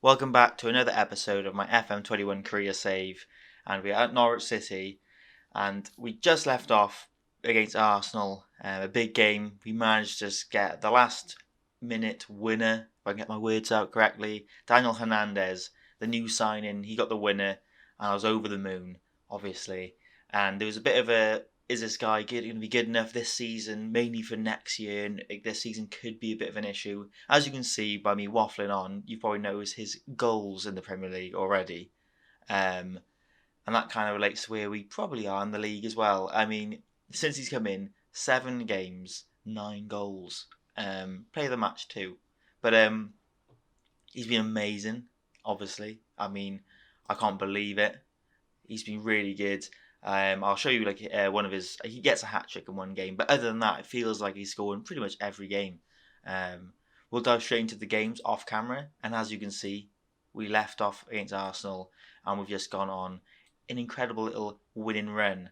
Welcome back to another episode of my FM21 career save, and we're at Norwich City, and we just left off against Arsenal, a big game. We managed to get the last minute winner, if I can get my words out correctly. Daniel Hernandez, the new signing, he got the winner, and I was over the moon, obviously. And there was a bit of a, is this guy going to be good enough this season, mainly for next year, and this season could be a bit of an issue. As you can see by me waffling on, you probably noticed his goals in the Premier League already. And that kind of relates to where we probably are in the league as well. I mean, since he's come in, 7 games, 9 goals. Play of the match too. But he's been amazing, obviously. I mean, I can't believe it. He's been really good. I'll show you one of his. He gets a hat trick in one game, but other than that, it feels like he's scoring pretty much every game. We'll dive straight into the games off camera, and as you can see, we left off against Arsenal, and we've just gone on an incredible little winning run.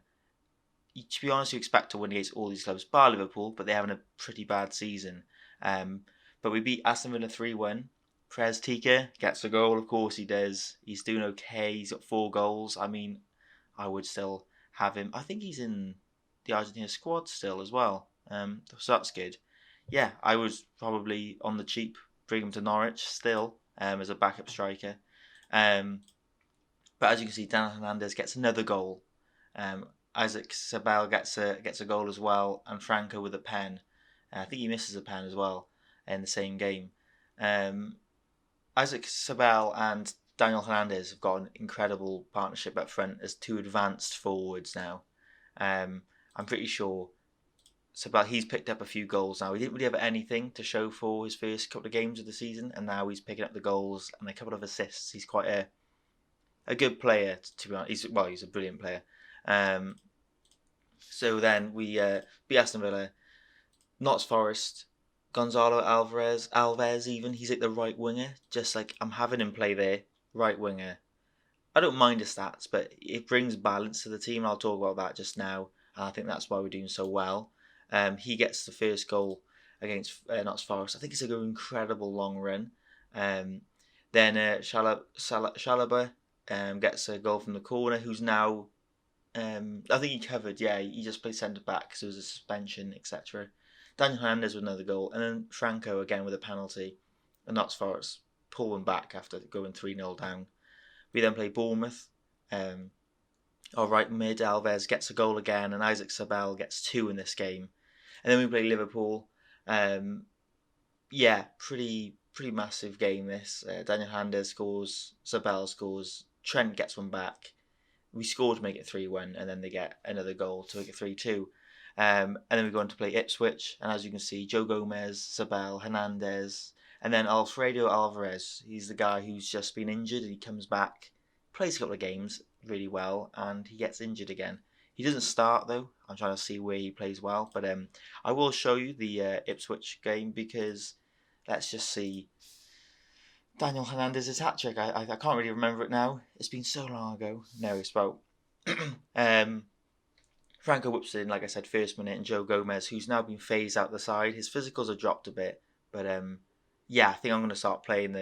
To be honest, you expect to win against all these clubs, bar Liverpool, but they're having a pretty bad season. But we beat Aston Villa 3-1. Prez Tika gets a goal, of course he does. He's doing okay. He's got 4 goals. I mean, I would still have him. I think he's in the Argentina squad still as well. So that's good. Yeah, I was probably on the cheap bring him to Norwich still as a backup striker. But as you can see, Dan Hernandez gets another goal. Isaac Sabel gets a goal as well, and Franco with a pen. I think he misses a pen as well in the same game. Isaac Sabel and Daniel Hernandez have got an incredible partnership up front as 2 advanced forwards now. I'm pretty sure Sabel, he's picked up a few goals now. He didn't really have anything to show for his first couple of games of the season, and now he's picking up the goals and a couple of assists. He's quite a good player, to be honest. He's a brilliant player. So then we beat Aston Villa, Notts Forest, Gonzalo Alves even. He's like the right winger, just like I'm having him play there, right winger. I don't mind his stats, but it brings balance to the team. I'll talk about that just now, and I think that's why we're doing so well. He gets the first goal against Notts Forest. I think it's like an incredible long run. Then Shalaba gets a goal from the corner, who's now, I think he covered, yeah, he just played centre back because there was a suspension, etc. Daniel Hernandez with another goal, and then Franco again with a penalty. And Notts Forest pull them back after going 3-0 down. We then play Bournemouth. Our right mid, Alves, gets a goal again, and Isaac Sabel gets 2 in this game. And then we play Liverpool. Pretty massive game this. Daniel Hernandez scores, Sabel scores, Trent gets one back. We score to make it 3-1, and then they get another goal to make it 3-2. And then we go on to play Ipswich, and as you can see, Joe Gomez, Sabel, Hernandez, and then Alfredo Alvarez. He's the guy who's just been injured, and he comes back, plays a couple of games really well, and he gets injured again. He doesn't start though. I'm trying to see where he plays well, but I will show you the Ipswich game because let's just see Daniel Hernandez's hat trick. I can't really remember it now. It's been so long ago. No, it's about Franco whips in, like I said, first minute, and Joe Gomez, who's now been phased out the side. His physicals have dropped a bit, but I think I'm going to start playing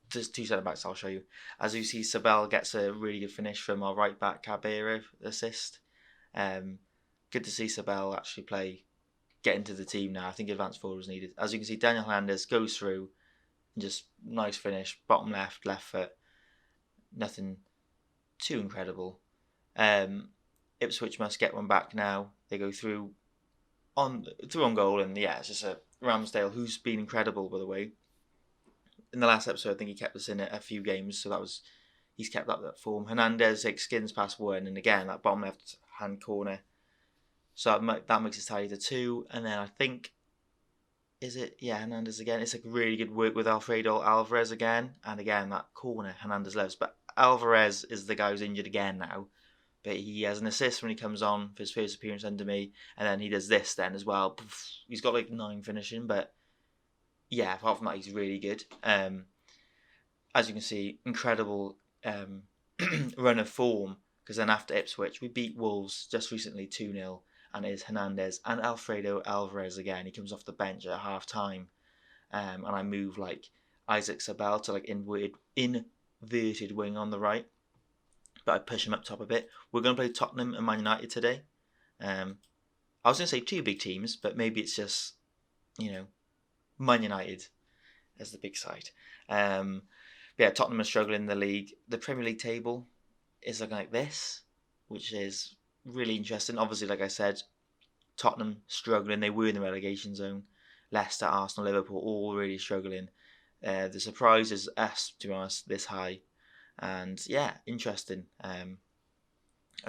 just 2 centre backs. I'll show you. As you see, Sabel gets a really good finish from our right back Cabera assist. Good to see Sabel actually get into the team now. I think advanced forward was needed. As you can see, Daniel Hernandez goes through, and just nice finish, bottom left foot. Nothing too incredible. Ipswich must get one back now. They go through on goal, and yeah, it's just a Ramsdale who's been incredible, by the way. In the last episode, I think he kept us in a few games, so he's kept up that form. Hernandez skins past 1, and again that bottom left hand corner. So that makes it tied to 2, and then I think Hernandez again. It's like really good work with Alfredo Alvarez again, and again that corner Hernandez loves. But Alvarez is the guy who's injured again now. But he has an assist when he comes on for his first appearance under me, and then he does this then as well. He's got like 9 finishing, but yeah, apart from that, he's really good. As you can see, incredible run of form, because then after Ipswich, we beat Wolves just recently 2-0, and it is Hernandez and Alfredo Alvarez again. He comes off the bench at half time, and I move like Isaac Sabel to like inverted wing on the right, but I push him up top a bit. We're going to play Tottenham and Man United today. I was going to say two big teams, but maybe it's just, Man United as the big side. Tottenham are struggling in the league. The Premier League table is looking like this, which is really interesting. Obviously, like I said, Tottenham struggling. They were in the relegation zone. Leicester, Arsenal, Liverpool all really struggling. The surprise is us, to be honest, this high. And yeah, interesting. As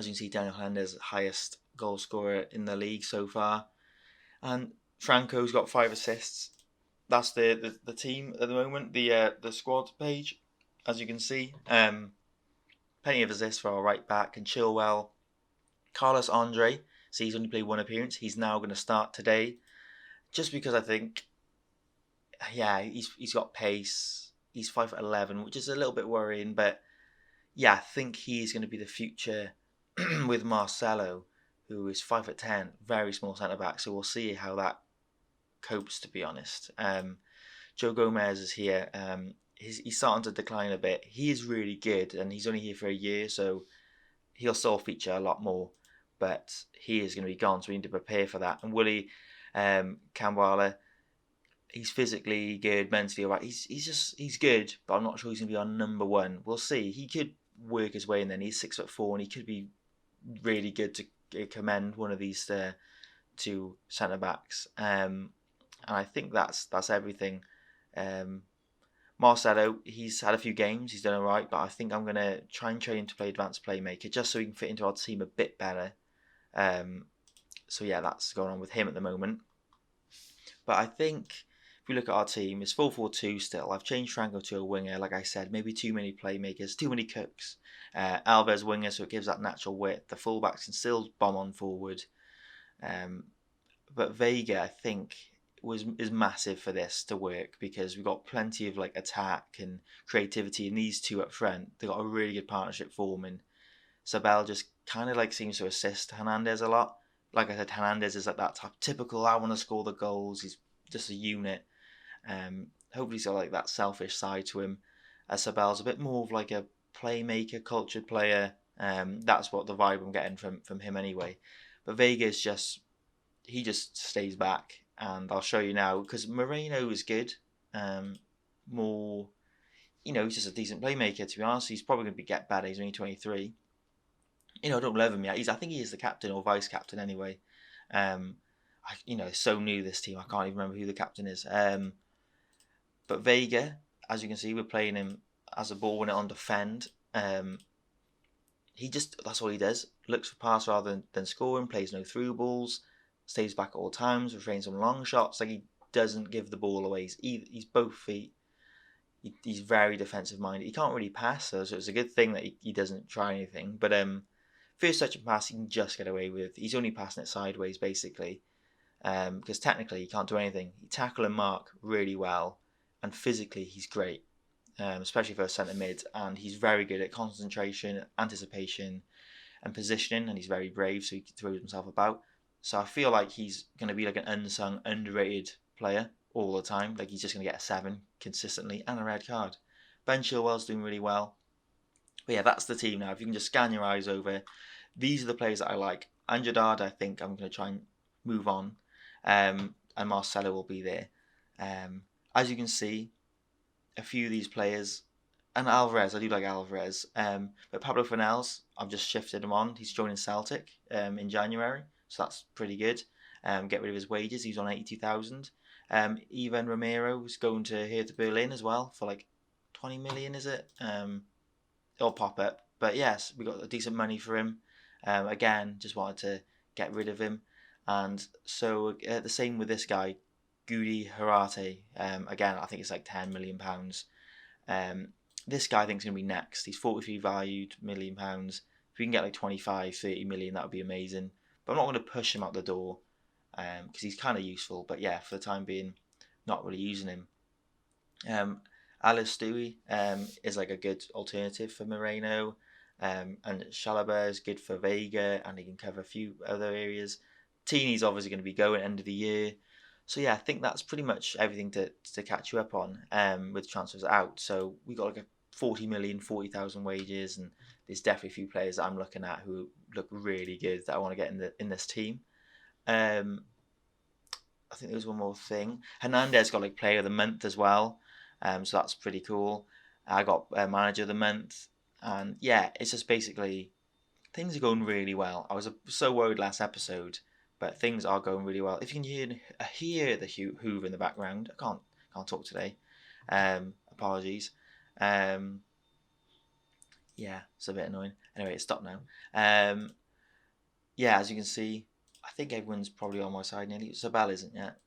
you can see, Daniel Hernandez, highest goal scorer in the league so far. And Franco's got 5 assists. That's the team at the moment, the squad page, as you can see. Plenty of assists for our right back and Chilwell. Carlos Andre, so he's only played 1 appearance. He's now going to start today, just because I think, he's got pace. He's 5'11", which is a little bit worrying, but yeah, I think he's going to be the future with Marcelo, who is 5'10", very small centre back. So we'll see how that copes, to be honest. Joe Gomez is here. He's starting to decline a bit. He is really good, and he's only here for a year, so he'll still feature a lot more. But he is going to be gone, so we need to prepare for that. And Willie Kambwala, he's physically good, mentally alright. He's good, but I'm not sure he's going to be our number 1. We'll see. He could work his way in. Then he's 6'4", and he could be really good to commend one of these two centre backs. And I think that's everything. Marcelo, he's had a few games, he's done alright, but I think I'm going to try and train him to play advanced playmaker just so he can fit into our team a bit better. So yeah, that's going on with him at the moment. But I think if we look at our team, it's 4-4-2 still. I've changed Franco to a winger, like I said, maybe too many playmakers, too many cooks. Alves winger, so it gives that natural width. The fullbacks can still bomb on forward. But Vega, I think, is massive for this to work because we've got plenty of like attack and creativity, and these two up front, they've got a really good partnership forming. Sabel just kind of like seems to assist Hernandez a lot. Like I said, Hernandez is like that typical, I want to score the goals. He's just a unit. Hopefully he's got like that selfish side to him. Sabel's a bit more of like a playmaker, cultured player. That's what the vibe I'm getting from him anyway. But Vega's he just stays back, and I'll show you now because Moreno is good. More, he's just a decent playmaker. To be honest, he's probably going to get better. He's only 23. I don't love him yet. I think he is the captain or vice captain anyway. So new this team. I can't even remember who the captain is. But Vega, as you can see, we're playing him as a ball winner on defend. That's all he does. Looks for pass rather than scoring. Plays no through balls. Stays back at all times. Refrains from long shots. Like he doesn't give the ball away. He's both feet. He's very defensive minded. He can't really pass, so it's a good thing that he doesn't try anything. But first touch and pass he can just get away with. He's only passing it sideways basically, because technically he can't do anything. He tackle and mark really well, and physically he's great, especially for a centre mid. And he's very good at concentration, anticipation, and positioning. And he's very brave, so he throws himself about. So I feel like he's going to be like an unsung, underrated player all the time. Like he's just going to get a 7 consistently and a red card. Ben Chilwell's doing really well. But yeah, that's the team now. If you can just scan your eyes over, these are the players that I like. Anjadad, I think I'm going to try and move on. And Marcelo will be there. As you can see, a few of these players, and Alvarez, I do like Alvarez. But Pablo Fornals, I've just shifted him on. He's joining Celtic in January. So that's pretty good. Get rid of his wages. He's on 82,000. Ivan Romero is going to Hertha Berlin as well for like 20 million, is it? It'll pop up. But yes, we got decent money for him. Again, just wanted to get rid of him. And so the same with this guy, Gudi Harate. Again, I think it's like £10 million. This guy I think is going to be next. He's 43 valued £1 million. If we can get like 25, 30 million, that would be amazing. But I'm not going to push him out the door because he's kind of useful. But yeah, for the time being, not really using him. Alice Stewie is like a good alternative for Moreno. And Chalobah is good for Vega, and he can cover a few other areas. Tini's obviously going to be going end of the year. So yeah, I think that's pretty much everything to catch you up on with transfers out. So we got like a 40 million, 40,000 wages, and there's definitely a few players that I'm looking at who look really good that I want to get in this team. Um, I think there was one more thing. Hernandez got like player of the month as well, so that's pretty cool. I got manager of the month, and yeah, it's just basically things are going really well. I was so worried last episode, but things are going really well. If you can hear the Hoover in the background, I can't talk today. Apologies. Yeah, it's a bit annoying. Anyway, it's stopped now. Yeah, as you can see, I think everyone's probably on my side nearly. Sabal isn't yet.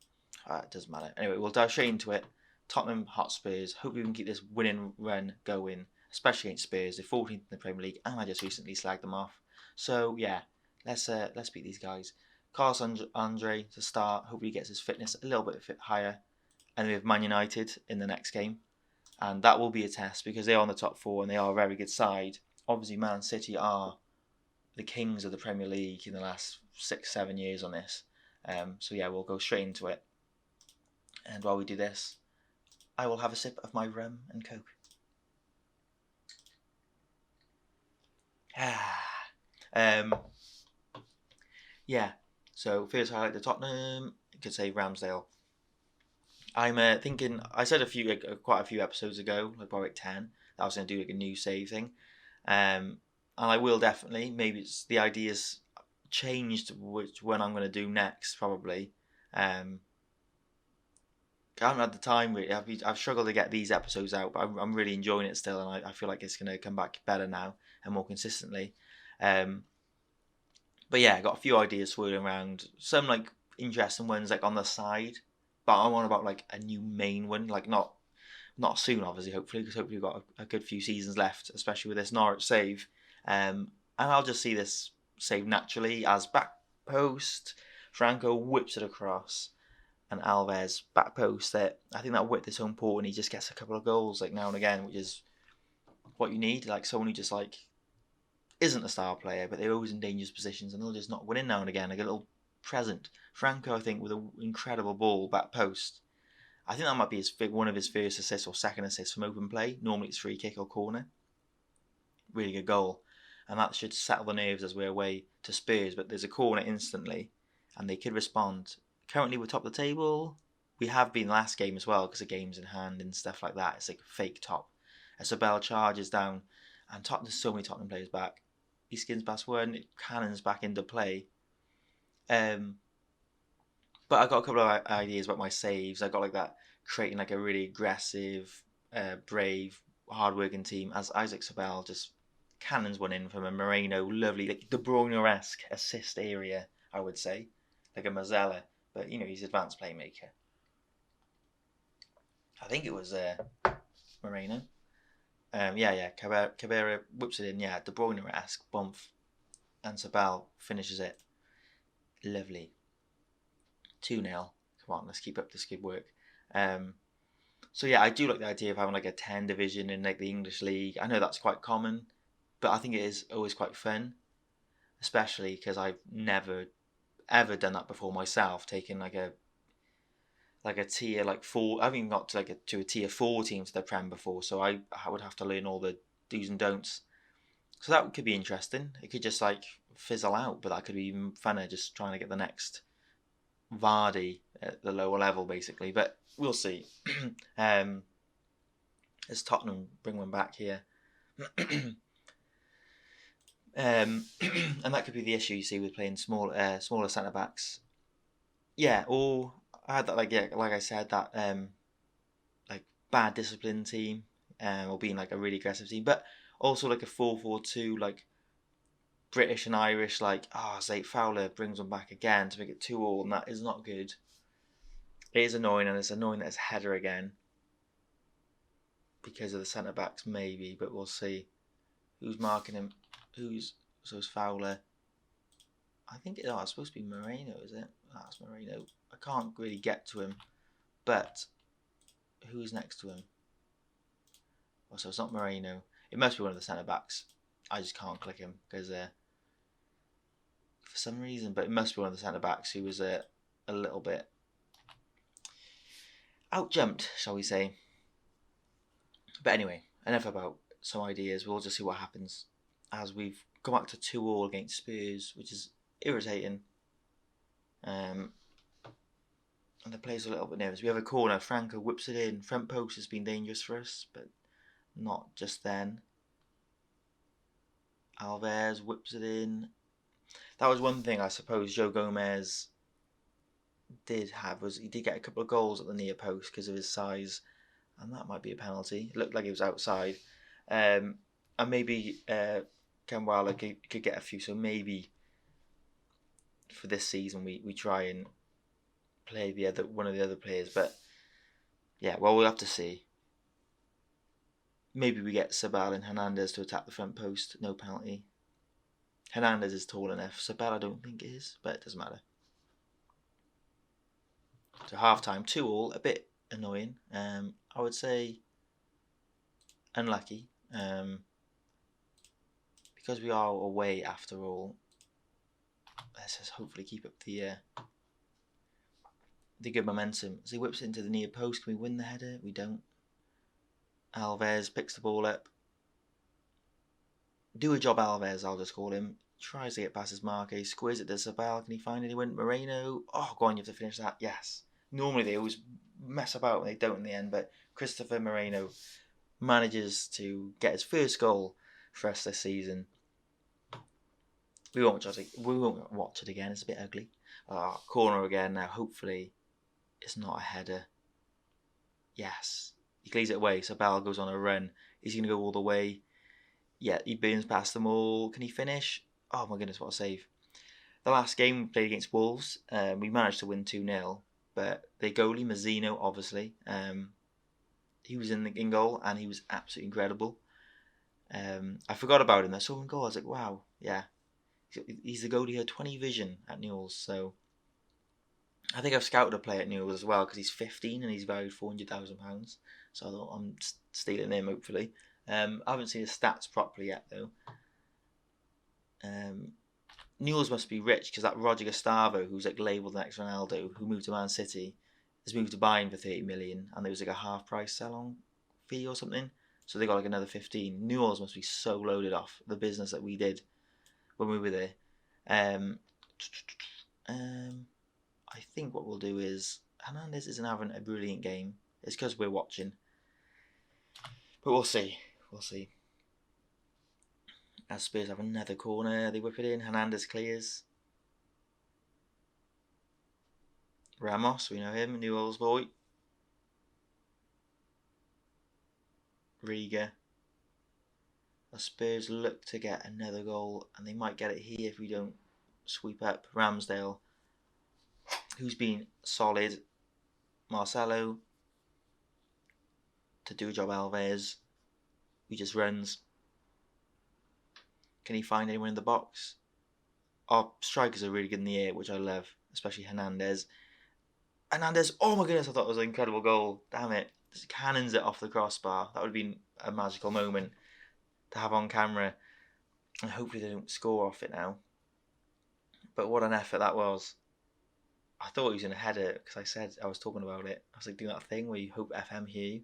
It doesn't matter. Anyway, we'll dive straight into it. Tottenham Hotspurs. Hope we can keep this winning run going, especially against Spurs. They're 14th in the Premier League, and I just recently slagged them off. So yeah, let's beat these guys. Carlos Andre to start. Hopefully he gets his fitness a little bit higher. And we have Man United in the next game, and that will be a test because they are on the top four and they are a very good side. Obviously, Man City are the kings of the Premier League in the last 6-7 years on this. So yeah, we'll go straight into it. And while we do this, I will have a sip of my rum and coke. Yeah, so first highlight the Tottenham. You could say Ramsdale. I'm thinking. I said quite a few episodes ago, like probably 10, that I was going to do like a new save thing, and I will definitely. Maybe it's the ideas changed which one I'm going to do next probably. I haven't had the time really. I've struggled to get these episodes out, but I'm really enjoying it still, and I feel like it's going to come back better now and more consistently. Um, but yeah, I got a few ideas swirling around. Some like interesting ones like on the side, but I want about like a new main one, like not soon, obviously. Hopefully, because hopefully we've got a good few seasons left, especially with this Norwich save. And I'll just see this save naturally as back post. Franco whips it across and Alves back post. That I think that width is so important. He just gets a couple of goals like now and again, which is what you need. Like someone who just like isn't a star player, but they're always in dangerous positions and they'll just not win in now and again. Like a little present. Franco, I think, with an incredible ball back post. I think that might be one of his first assists or second assists from open play. Normally it's free kick or corner. Really good goal. And that should settle the nerves as we're away to Spurs. But there's a corner instantly and they could respond. Currently we're top of the table. We have been last game as well because of games in hand and stuff like that. It's like fake top. Sabel charges down and there's so many Tottenham players back. He skins past one, cannons back into play. But I got a couple of ideas about my saves. I got like that creating like a really aggressive, brave, hard-working team as Isaac Sabel just cannons one in from a Moreno, lovely like De Bruyne-esque assist area, I would say, like a Mazzella, but he's advanced playmaker. I think it was Moreno. Yeah. Cabrera whips it in. Yeah, De Bruyne-esque bump, and Sabal finishes it. Lovely. 2-0. Come on, let's keep up this good work. So yeah, I do like the idea of having like a 10 division in like the English league. I know that's quite common, but I think it is always quite fun, especially because I've never ever done that before myself. Taking like a tier like 4. I haven't even got to a tier 4 team to the Prem before, so I would have to learn all the do's and don'ts. So that could be interesting. It could just like fizzle out, but that could be even funner. Just trying to get the next Vardy at the lower level, basically. But we'll see. As Tottenham bring one back here, and that could be the issue you see with playing smaller centre backs. Yeah, or I had that like I said that like bad discipline team, or being like a really aggressive team, but also like a 4-4-2 like British and Irish, like Zate Fowler brings one back again to make it 2-2, and that is not good. It is annoying, and it's annoying that it's header again because of the centre backs, maybe, but we'll see. Who's marking him? So it's Fowler. I think it's supposed to be Moreno, is it? That's Moreno. I can't really get to him, but who's next to him? Oh, so it's not Moreno. It must be one of the centre backs. I just can't click him because for some reason, but it must be one of the centre backs who was a little bit out-jumped, shall we say. But anyway, enough about some ideas. We'll just see what happens as we've come back to 2-2 against Spurs, which is irritating. And the players are a little bit nervous. We have a corner. Franco whips it in. Front post has been dangerous for us, but not just then. Alves whips it in. That was one thing I suppose Joe Gomez did have, was he did get a couple of goals at the near post because of his size, and that might be a penalty. It looked like he was outside. And maybe Kambwala could get a few, so maybe for this season we try and play one of the other players. But yeah, well, we'll have to see. Maybe we get Sabal and Hernandez to attack the front post. No penalty. Hernandez is tall enough. Sabal I don't think is, but it doesn't matter. So half time, 2-2, a bit annoying. I would say unlucky. Because we are away after all. Let's just hopefully keep up the good momentum. As he whips it into the near post, can we win the header? We don't. Alves picks the ball up. Do a job, Alves, I'll just call him. Tries to get past his marker. He squares it to Sabal. Can he find anyone? Moreno. Oh, go on, you have to finish that. Yes. Normally they always mess about and they don't in the end, but Christopher Moreno manages to get his first goal for us this season. We won't watch it again. It's a bit ugly. Corner again now. Hopefully it's not a header. Yes. He clears it away. Sabal goes on a run. He's going to go all the way. Yeah, he burns past them all. Can he finish? Oh my goodness, what a save. The last game we played against Wolves, we managed to win 2-0. But the goalie, Mazzino, obviously, he was in goal and he was absolutely incredible. I forgot about him. I saw him in goal. I was like, wow, yeah. He's the goalie who had 20 vision at Newell's. So I think I've scouted a player at Newell's as well because he's 15 and he's valued £400,000. So I thought I'm stealing him, hopefully. I haven't seen his stats properly yet, though. Newell's must be rich because that Roger Gustavo, who's like labelled the next Ronaldo, who moved to Man City, has moved to Bayern for 30 million, and there was like a half price sell-on fee or something. So they got like another 15. Newell's must be so loaded off the business that we did when we were there. I think what we'll do is Hernandez isn't having a brilliant game. It's because we're watching, but we'll see. We'll see. As Spurs have another corner, they whip it in. Hernandez clears. Ramos, we know him, Newell's boy. Riga. As Spurs look to get another goal, and they might get it here if we don't sweep up. Ramsdale, who's been solid. Marcelo. To do a job, Alves. He just runs. Can he find anyone in the box? Our strikers are really good in the air, which I love, especially Hernandez. Oh my goodness, I thought it was an incredible goal. Damn it. Just cannons it off the crossbar. That would have been a magical moment to have on camera. And hopefully they don't score off it now. But what an effort that was. I thought he was going to head it because I was talking about it. I was like doing that thing where you hope FM hear you.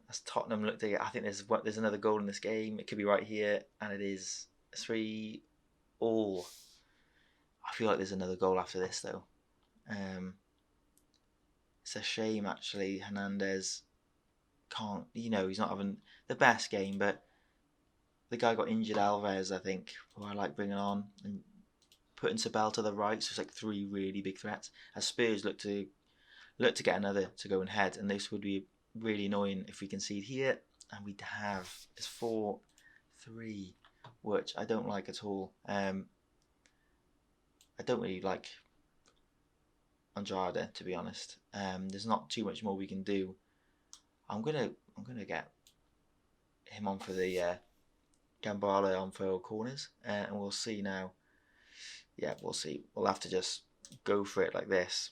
As Tottenham looked at it, I think there's another goal in this game. It could be right here, and it is 3-3. I feel like there's another goal after this though. It's a shame actually. Hernandez can't. He's not having the best game, but the guy got injured. Alves, I think, who I like bringing on and putting Sabel to the right. So it's like 3 really big threats. As Spurs look to get another to go and head, and this would be really annoying if we concede here, and we'd have it's 4-3, which I don't like at all. I don't really like Andrade, to be honest. There's not too much more we can do. I'm gonna get him on for the Gambala on for corners, and we'll see now. Yeah, we'll see. We'll have to just go for it like this.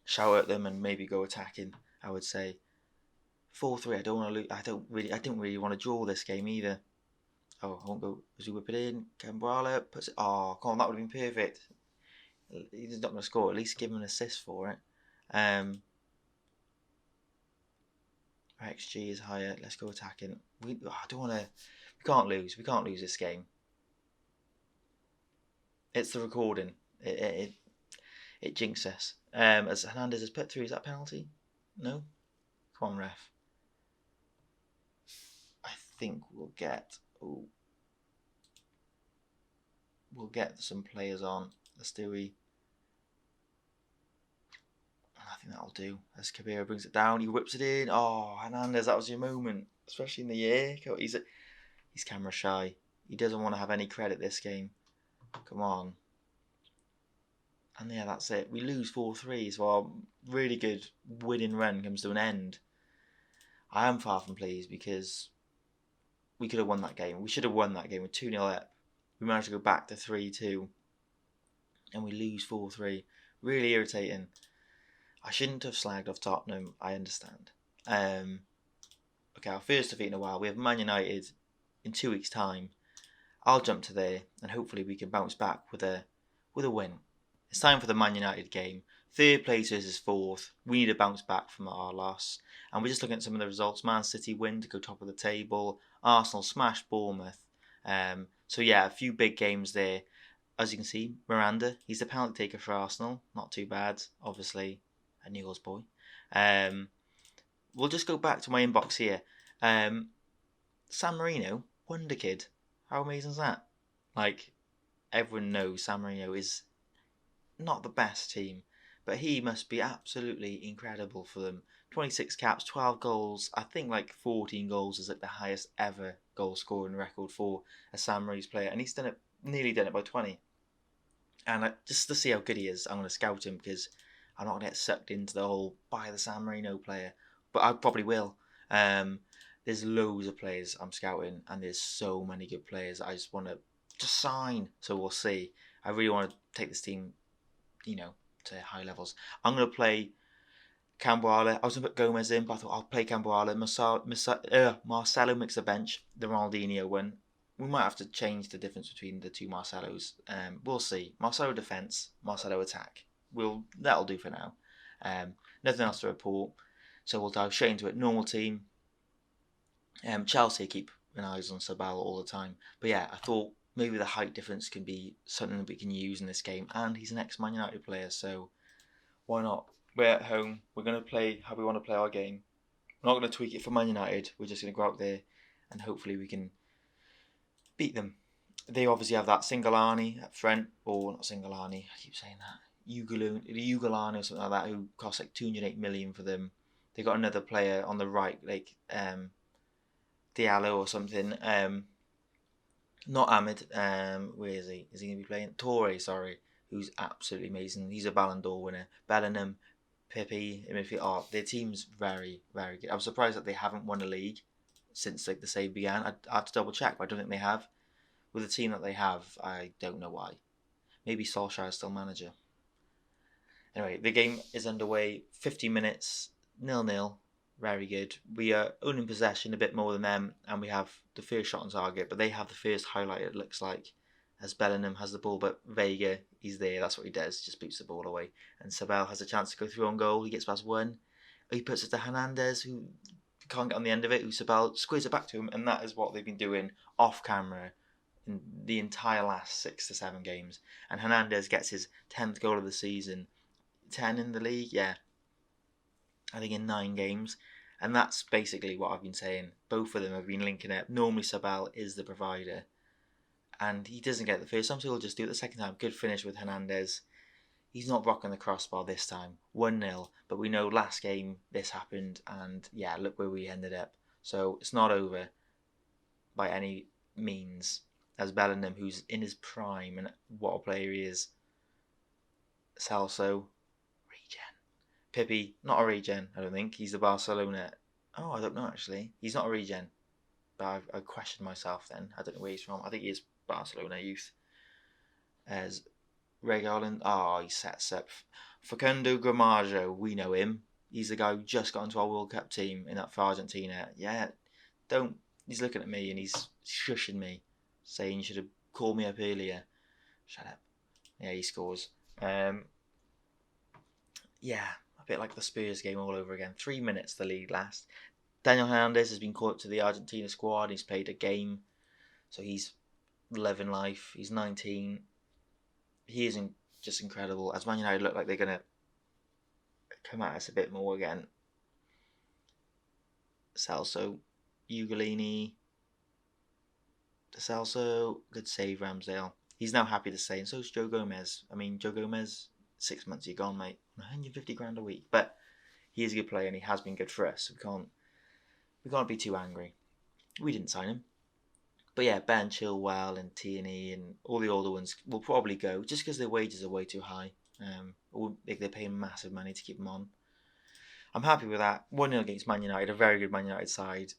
Shout at them and maybe go attacking. I would say 4-3. I don't want to lose. I don't really want to draw this game either. Oh, I won't go. As we whip it in, Cambrala puts it. Oh, come on, that would have been perfect. He's not going to score. At least give him an assist for it. Our XG is higher. Let's go attacking. I don't want to. We can't lose. We can't lose this game. It's the recording. It jinxes us. As Hernandez has put through, is that a penalty? No? Come on, ref. I think we'll get some players on. Let's do we. I think that'll do. As Cabero brings it down, he whips it in. Oh, Hernandez, that was your moment, especially in the air. He's camera shy. He doesn't want to have any credit this game. Come on. And yeah, that's it. We lose 4-3, so our really good winning run comes to an end. I am far from pleased because we could have won that game. We should have won that game with 2-0 up. We managed to go back to 3-2 and we lose 4-3. Really irritating. I shouldn't have slagged off Tottenham, I understand. Okay, our first defeat in a while. We have Man United in 2 weeks' time. I'll jump to there and hopefully we can bounce back with a win. It's time for the Man United game. Third place versus fourth. We need to bounce back from our loss. And we're just looking at some of the results. Man City win to go top of the table. Arsenal smashed Bournemouth. So yeah, a few big games there. As you can see, Miranda, he's the penalty taker for Arsenal. Not too bad, obviously. A Newell's boy. We'll just go back to my inbox here. San Marino, wonder kid. How amazing is that? Like, everyone knows San Marino is not the best team, but he must be absolutely incredible for them. 26 caps, 12 goals. I think like 14 goals is like the highest ever goal scoring record for a San Marino's player, and he's nearly done it by 20. And just to see how good he is, I'm going to scout him because I'm not going to get sucked into the whole buy the San Marino player, but I probably will. There's loads of players I'm scouting, and there's so many good players I just want to just sign. So we'll see. I really want to take this team, to high levels. I'm going to play Cambuala. I was going to put Gomez in, but I thought I'll play Cambuala. Marcelo makes the bench, the Ronaldinho one. We might have to change the difference between the two Marcelos. We'll see. Marcelo defence, Marcelo attack. That'll do for now. Nothing else to report. So we'll dive straight into it. Normal team. Chelsea keep an eye on Sabal all the time. But yeah, I thought maybe the height difference can be something that we can use in this game. And he's an ex-Man United player, so why not? We're at home. We're going to play how we want to play our game. We're not going to tweak it for Man United. We're just going to go out there and hopefully we can beat them. They obviously have that Singalani up front, or not Singalani, I keep saying that. Ugalani or something like that, who cost like 208 million for them. They got another player on the right, like Diallo or something. Not Ahmed. Where is he? Is he going to be playing? Torre, sorry, who's absolutely amazing. He's a Ballon d'Or winner. Bellingham, Pepe, their team's very, very good. I'm surprised that they haven't won a league since like the save began. I have to double check, but I don't think they have. With the team that they have, I don't know why. Maybe Solskjaer is still manager. Anyway, the game is underway. 50 minutes, 0-0. Very good. We are owning possession a bit more than them, and we have the first shot on target, but they have the first highlight, it looks like, as Bellingham has the ball, but Vega, he's there, that's what he does, just boots the ball away. And Sabel has a chance to go through on goal, he gets past one. He puts it to Hernandez, who can't get on the end of it, who Sabel squares it back to him, and that is what they've been doing off camera in the entire last 6 to 7 games. And Hernandez gets his 10th goal of the season. 10 in the league, yeah. I think in 9 games. And that's basically what I've been saying. Both of them have been linking up. Normally Sabal is the provider. And he doesn't get the first time, so he'll just do it the second time. Good finish with Hernandez. He's not rocking the crossbar this time. 1-0. But we know last game this happened. And yeah, look where we ended up. So it's not over by any means. As Bellingham, who's in his prime, and what a player he is. Celso. Pippi, not a regen, I don't think. He's the Barcelona. Oh, I don't know actually. He's not a regen. But I questioned myself then. I don't know where he's from. I think he is Barcelona youth. As Ray Garland. Oh, he sets up. Facundo Gramajo, we know him. He's the guy who just got into our World Cup team in that for Argentina. Yeah, he's looking at me and he's shushing me, saying you should have called me up earlier. Shut up. Yeah, he scores. Yeah, a bit like the Spurs game all over again. 3 minutes the lead last. Daniel Hernandez has been called up to the Argentina squad. He's played a game, so he's living life. He's 19. He is just incredible. As Man United look like they're going to come at us a bit more again. Celso, Ugolini, Celso, good save, Ramsdale. He's now happy to stay, and so is Joe Gomez. I mean, Joe Gomez, 6 months you're gone, mate. 150 grand a week, but he is a good player and he has been good for us. We can't be too angry. We didn't sign him, but yeah, Ben Chilwell and Tierney and all the older ones will probably go just because their wages are way too high. They're paying massive money to keep them on. I'm happy with that. 1-0 against Man United, a very good Man United side.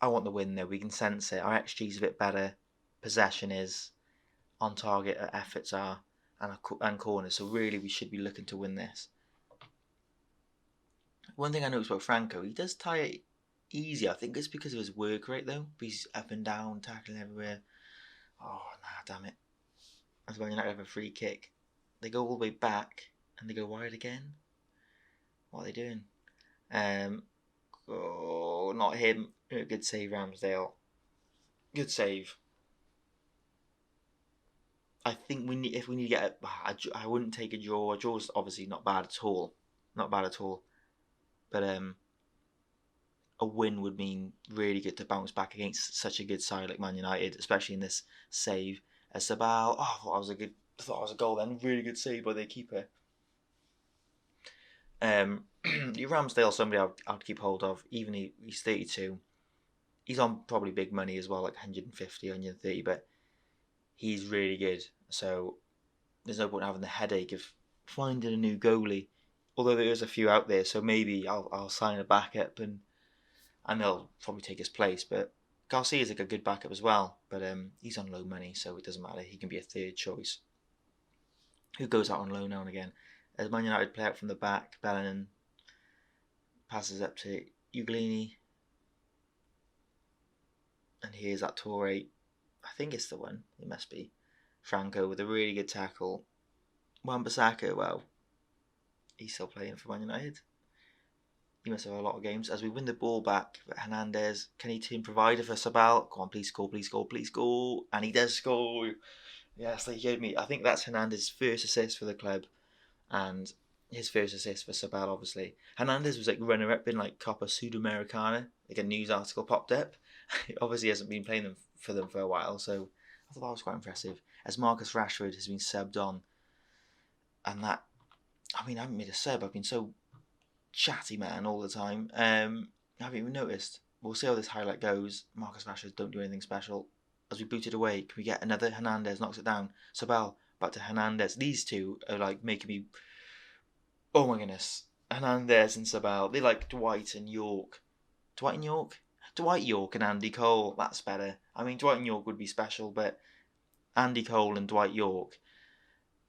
I want the win though. We can sense it. Our XG is a bit better. Possession is on target. Efforts are and corners. So really, we should be looking to win this. One thing I noticed about Franco, he does tie it easy. I think it's because of his work rate though. He's up and down, tackling everywhere. Oh nah, damn it! As Man United have a free kick, they go all the way back and they go wide again. What are they doing? Oh, not him. Good save, Ramsdale. Good save. I think if we need to get I wouldn't take a draw. A draw's obviously not bad at all. Not bad at all. But a win would mean really good to bounce back against such a good side like Man United, especially in this save. Sabal, I thought it was a goal then. Really good save by their keeper. Ramsdale, somebody I'd keep hold of, even he's 32. He's on probably big money as well, like 150, 130, but he's really good. So there's no point having the headache of finding a new goalie. Although there is a few out there, so maybe I'll sign a backup and they'll probably take his place. But Garcia's like a good backup as well, but he's on low money, so it doesn't matter. He can be a third choice. Who goes out on loan now and again? As Man United play out from the back, Bellingham passes up to Ugolini. And here's that Torre. I think it's the one. It must be. Franco with a really good tackle. Wan-Bissaka, well, he's still playing for Man United. He must have a lot of games. As we win the ball back, Hernandez, can he team provider for Sabal? Come on, please score, please score, please score. And he does score. Yes, they showed me. I think that's Hernandez's first assist for the club. And his first assist for Sabal, obviously. Hernandez was like runner-up in like Copa Sudamericana. Like a news article popped up. He obviously hasn't been playing for them for a while, so I thought that was quite impressive. As Marcus Rashford has been subbed on. And that, I mean, I haven't made a sub. I've been so chatty, man, all the time. I haven't even noticed. We'll see how this highlight goes. Marcus Rashford don't do anything special. As we boot it away, can we get another? Hernandez knocks it down. Sabal back to Hernandez. These two are like making me, oh my goodness. Hernandez and Sabal. They're like Dwight and Yorke. Dwight Yorke and Andy Cole. That's better. I mean, Dwight and Yorke would be special, but Andy Cole and Dwight Yorke,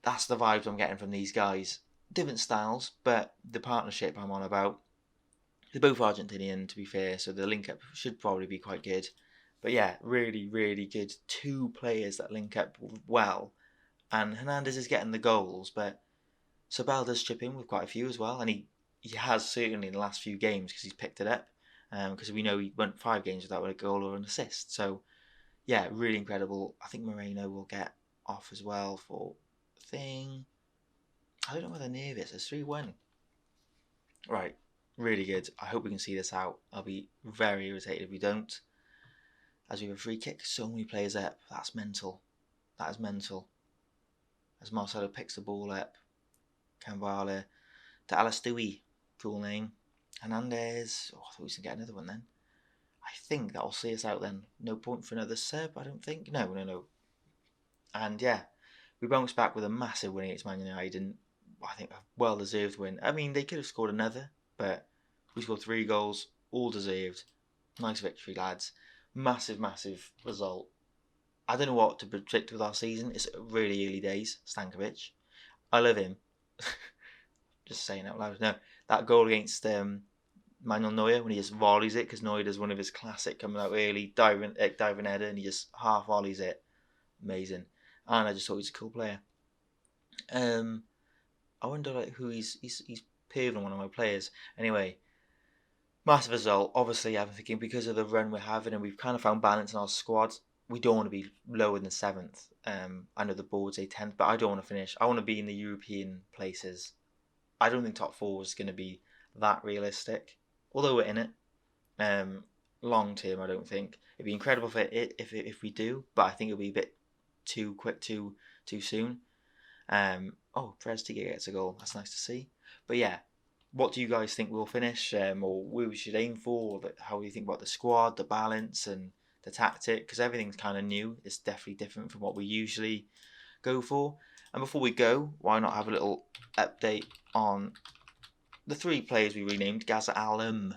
that's the vibes I'm getting from these guys. Different styles, but the partnership I'm on about. They're both Argentinian, to be fair, so the link-up should probably be quite good. But yeah, really, really good. Two players that link up well. And Hernandez is getting the goals, but Sabal does chip in with quite a few as well. And he has certainly in the last few games because he's picked it up. Because we know he went 5 games without a goal or an assist. So, yeah, really incredible. I think Moreno will get off as well for the thing. I don't know whether Neves is 3-1. Right, really good. I hope we can see this out. I'll be very irritated if we don't. As we have a free kick, so many players up. That's mental. That is mental. As Marcelo picks the ball up. Cambala to Alastui. Cool name. Hernandez. Oh, I thought we was going to get another one then. I think that'll see us out then. No point for another sub, I don't think. No. And yeah, we bounced back with a massive win against Man United, and I think a well-deserved win. I mean, they could have scored another, but we scored 3 goals, all deserved. Nice victory, lads. Massive result. I don't know what to predict with our season. It's really early days. Stankovic. I love him. Just saying out loud. No, that goal against Manuel Neuer when he just volleys it, because Neuer does one of his classic coming out early, diving header, and he just half volleys it. Amazing. And I just thought he was a cool player. I wonder like who he's Pervin, one of my players. Anyway, massive result. Obviously, I'm thinking because of the run we're having and we've kind of found balance in our squad, we don't want to be lower than 7th. I know the board's a 10th, but I don't want to finish. I want to be in the European places. I don't think top 4 is going to be that realistic, although we're in it. Long term, I don't think it'd be incredible if we do, but I think it'll be a bit too quick, too soon. Perez Tigre gets a goal. That's nice to see. But yeah, what do you guys think we'll finish, or where we should aim for? How do you think about the squad, the balance, and the tactic? Because everything's kind of new. It's definitely different from what we usually go for. And before we go, why not have a little update on the 3 players we renamed? Gaza Allen,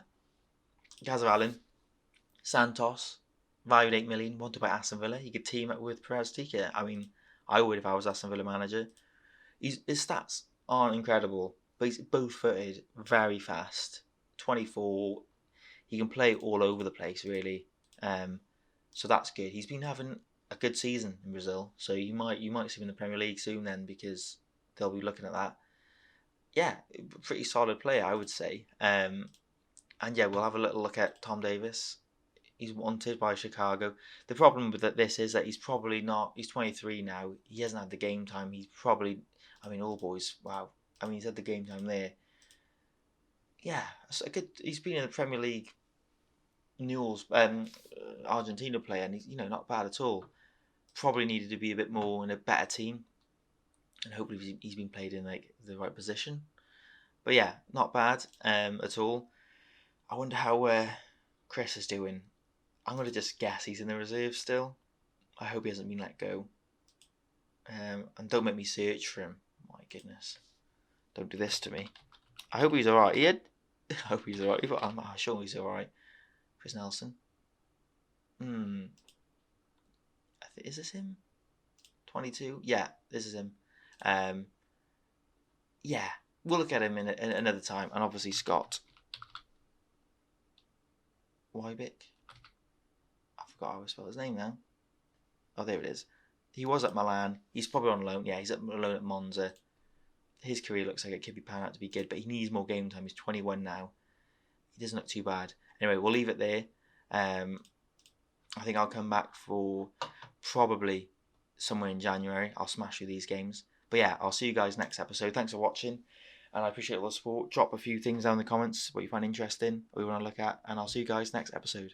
Santos, valued 8 million, wanted by Aston Villa. He could team up with Perez Tigre. I mean, I would if I was Aston Villa manager. His stats aren't incredible, but he's both-footed, very fast, 24. He can play all over the place, really. So that's good. He's been having a good season in Brazil, so you might see him in the Premier League soon then, because they'll be looking at that. Yeah, pretty solid player, I would say. And yeah, we'll have a little look at Tom Davies. He's wanted by Chicago. The problem with this is that he's probably not. He's 23 now. He hasn't had the game time. He's probably. I mean, all boys. Wow. I mean, he's had the game time there. Yeah, it's a good. He's been in the Premier League. Newell's Argentina player, and he's not bad at all. Probably needed to be a bit more in a better team, and hopefully he's been played in like the right position. But yeah, not bad at all. I wonder how Chris is doing. I'm going to just guess he's in the reserve still. I hope he hasn't been let go. And don't make me search for him. My goodness. Don't do this to me. I hope he's alright. I hope he's alright. I'm sure he's alright. Chris Nelson. Is this him? 22? Yeah, this is him. Yeah, we'll look at him in another time. And obviously Scott Wybick. I forgot how to spell his name now. Oh, there it is. He was at Milan. He's probably on loan. Yeah, he's at loan at Monza. His career looks like it could be panning out to be good, but he needs more game time. He's 21 now. He doesn't look too bad. Anyway, we'll leave it there. I think I'll come back for probably somewhere in January. I'll smash through these games. But yeah, I'll see you guys next episode. Thanks for watching. And I appreciate all the support. Drop a few things down in the comments, what you find interesting, what you want to look at. And I'll see you guys next episode.